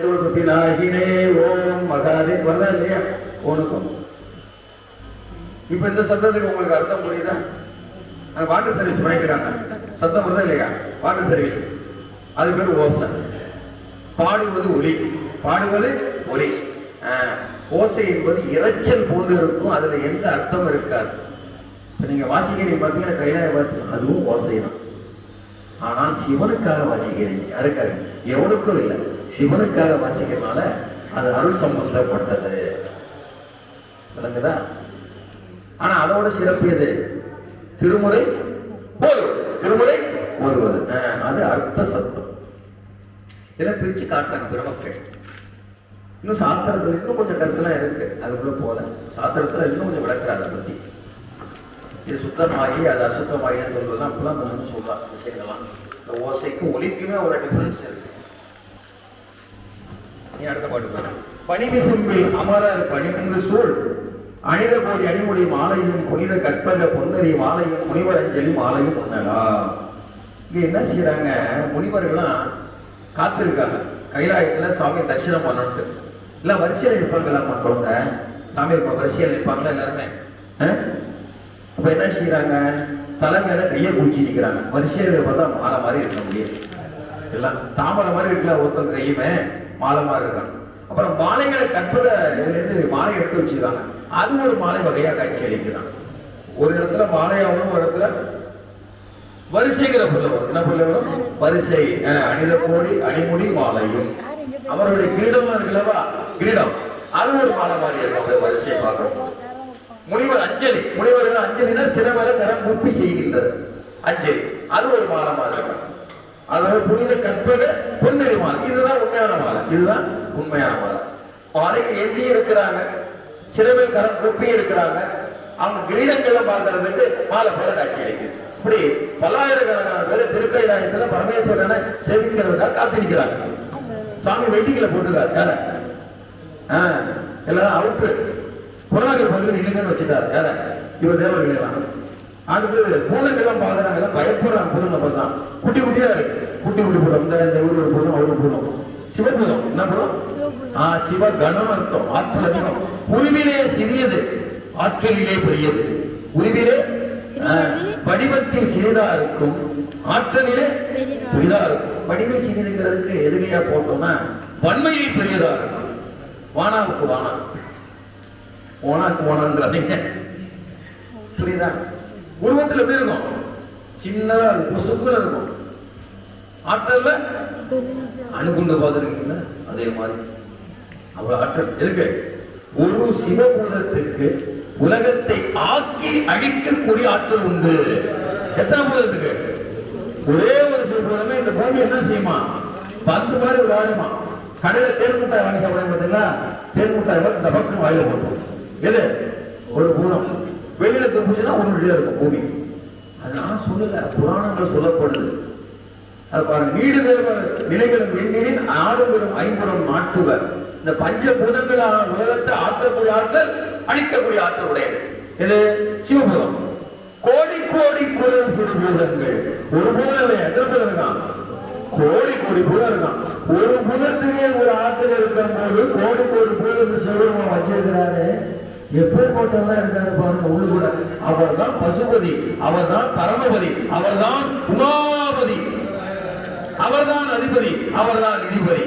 ஓம் மகாதேவ் வரதா இல்லையா ஓனுக்கும். இப்ப இந்த சத்தத்துக்கு உங்களுக்கு அர்த்தம் புரியுதா? வாட்டர் சர்வீஸ் பண்ணிக்கிறாங்க, சத்தம் வருதா இல்லையா? வாட்டர் சர்வீஸ், அது பேர் ஓசை. பாடுவது ஒலி, பாடுவது ஒலி. ஓசை என்பது இறைச்சல் போன்று இருக்கும், அதுல எந்த அர்த்தம் இருக்காது. இப்ப நீங்க வாசிக்கிறீங்க பார்த்தீங்கன்னா கைலாய பார்த்து அதுவும் ஓசை தான். ஆனால் சிவனுக்காக வாசிக்கிறீங்க, அதுக்காக எவனுக்கும் இல்லை, சிவனுக்காக வாசிக்கிறதுனால அது அருள் சம்பந்தப்பட்டது. விளங்குதா? ஆனா அதோட சிறப்பு எது? திருமுறை போதுவது, திருமுறை போதுவது, அது அர்த்த சத்தம். இதெல்லாம் பிரிச்சு காட்டுறாங்க பெருமக்கள். இன்னும் சாத்திரத்துல இன்னும் கொஞ்சம் கருத்துலாம் இருக்கு, அதுக்குள்ள போல சாத்திரத்துல இன்னும் கொஞ்சம் விளக்குறாங்க அதை பத்தி. இது சுத்தமாகி அது அசுத்தமாகின்னு சொல்றதுலாம் அப்பெல்லாம் கொஞ்சம் சொல்றாங்க விஷயங்கள்லாம். இந்த ஓசைக்கும் ஒலிக்குமே ஒரு டிஃபரன்ஸ் இருக்கு. நீ அடுத்த பாட்டு பாரு. பணிவிசும்பில் அமரர் பணிமுந்து சூழ் அணித கோடி அணிமுடி மாலையும் புனித கற்பக பொன்னறி மாலையும் முனிவர் அஞ்சலி மாலையும் பொன்னலா. இங்க என்ன செய்யறாங்க? முனிவர்கள்லாம் காத்திருக்காங்க கைலாயத்துல சுவாமி தரிசனம் பண்ணணுட்டு. இல்ல வரிசையில் நிற்பாங்களா மக்களோட சாமி வரிசையில் நிற்பாங்களா எல்லாருமே. அப்ப என்ன செய்யறாங்க? தலைமையில கையை குடிச்சு நிற்கிறாங்க. வரிசையில பார்த்தா மாலை மாதிரி இருக்க முடியாது, எல்லாம் தாமரை மாதிரி இருக்கல, ஒருத்தர் கையுமே மாலை மாதிரி இருக்காங்க. அப்புறம் மாலைகளை கற்பக இதுல இருந்து மாலை எடுத்து வச்சிருக்காங்க. அது ஒரு மாலை வகையா காட்சி அளிக்கிறான். ஒரு இடத்துல மாலையாகவும், ஒரு இடத்துல வரிசைங்கிற புள்ள வரும். என்ன புள்ள வரும்? வரிசை. அணித கோடி அணிமுடி மாலையும் அவருடைய கிரீடம் இருக்குல்லவா, கிரீடம் அது ஒரு மாலை மாதிரி இருக்கும். வரிசை பார்க்கணும். முனிவர் அஞ்சலி, முனிவர்கள் அஞ்சலினா சிறமேல கரம் கூப்பி செய்கின்றது அஞ்சலி, அது ஒரு மாலை மாதிரி இருக்கும். அதோட புனித கற்பக பொன்னறி மாலை, இதுதான் உண்மையான மாலை, இதுதான் உண்மையான மாலை. மாலைகள் ஏந்தி இருக்கிறாங்க, சிறமேல் கரம் கூப்பி இருக்கிறாங்க. அவங்க கிரீடங்கள்லாம் பார்க்கறதுக்கு மாலை போல காட்சி அளிக்குது. இப்படி பல்லாயிரக்கணக்கான பேர் திருக்கைலாயத்துல பரமேஸ்வரனை சேவிக்கிறதுக்காக காத்திருக்கிறாங்க. சாமி வெயிட்டிங்ல போட்டுருக்காரு. யார எல்லாரும் அவுட்டு புறநாகர் பதில் இல்லைங்கன்னு வச்சுட்டாரு. யார? இவர் தேவர்களெல்லாம். அடுத்து பூனைகள்லாம் பாக்குறாங்க, பயப்படுறாங்க. பூதம் நம்ம தான் குட்டி குட்டியா இருக்கு, குட்டி குட்டி பூதம். இந்த ஊர் ஒரு பூதம், அவரு பூதம், சிவபூதம். என்ன பூதம்? சிவ கணம் அர்த்தம், ஆற்றல் அதிகம். உருவிலே சிறியது, ஆற்றலிலே பெரியது. உருவிலே வடிவத்தில் சிறிதா இருக்கும், ஆற்றலிலே பெரிதா இருக்கும். வடிவ சிறிதுங்கிறதுக்கு எதுகையா போட்டோம்னா வன்மையில் பெரியதா இருக்கும். வானாவுக்கு வானா, ஓனாக்கு ஓனான்றாங்க. புரியுதா? உருவத்தில் எப்படி இருக்கும்? சின்னதா இருக்கும், சுக்குல இருக்கும். ஆற்றல்ல அணுகுண்டு பார்த்துருக்கீங்களா? அதே மாதிரி அவ்வளவு ஆற்றல் இருக்கு. ஒரு சிவபூதத்துக்கு உலகத்தை ஆக்கி அழிக்கக்கூடிய ஆற்றல் உண்டு. எத்தனை பூதத்துக்கு? ஒரே ஒரு சிவபூதமே இந்த பூமி என்ன செய்யுமா? பந்து மாதிரி விளையாடுமா. கடையில தேன் முட்டாய் வாங்கி சாப்பிடுங்க பார்த்தீங்களா? தேன் முட்டாய் இந்த பக்கம் வாயில போட்டோம். எது? ஒரு பூதம். வெளியில திரும்பிச்சுன்னா ஒரு வழியா இருக்கும் பூமி. அது நான் சொல்லல, புராணங்கள் சொல்லப்படுது. அது பாருங்க, வீடு வேறுபாடு நிலைகளும் எண்ணின் ஆடும் பெறும் ஐம்புறம் நாட்டுவர். இந்த பஞ்சபூதங்களான உலகத்தை ஆக்கக்கூடிய ஆற்றல், அழிக்கக்கூடிய ஆற்றல் உடையது. இது சிவபூதம். கோடி கோடி குரல் சிறுபூதங்கள். ஒரு பூதம் இல்லையா? எத்தனை பூதம் இருக்கான்? கோடி கோடி பூதம் இருக்கான். ஒரு பூதத்துக்கே ஒரு ஆற்றல் இருக்கும் போது கோடி கோடி பூதத்தை சிவபெருமான் வச்சிருக்கிறாரு. எப்பேற்பட்டவெல்லாம் இருக்காரு பாருங்க உள்ள கூட. அவர் தான் பசுபதி, அவர் தான் பரமபதி, அவர் தான் உமாபதி, அவர் தான் அதிபதி, அவர் தான் நிதிபதி.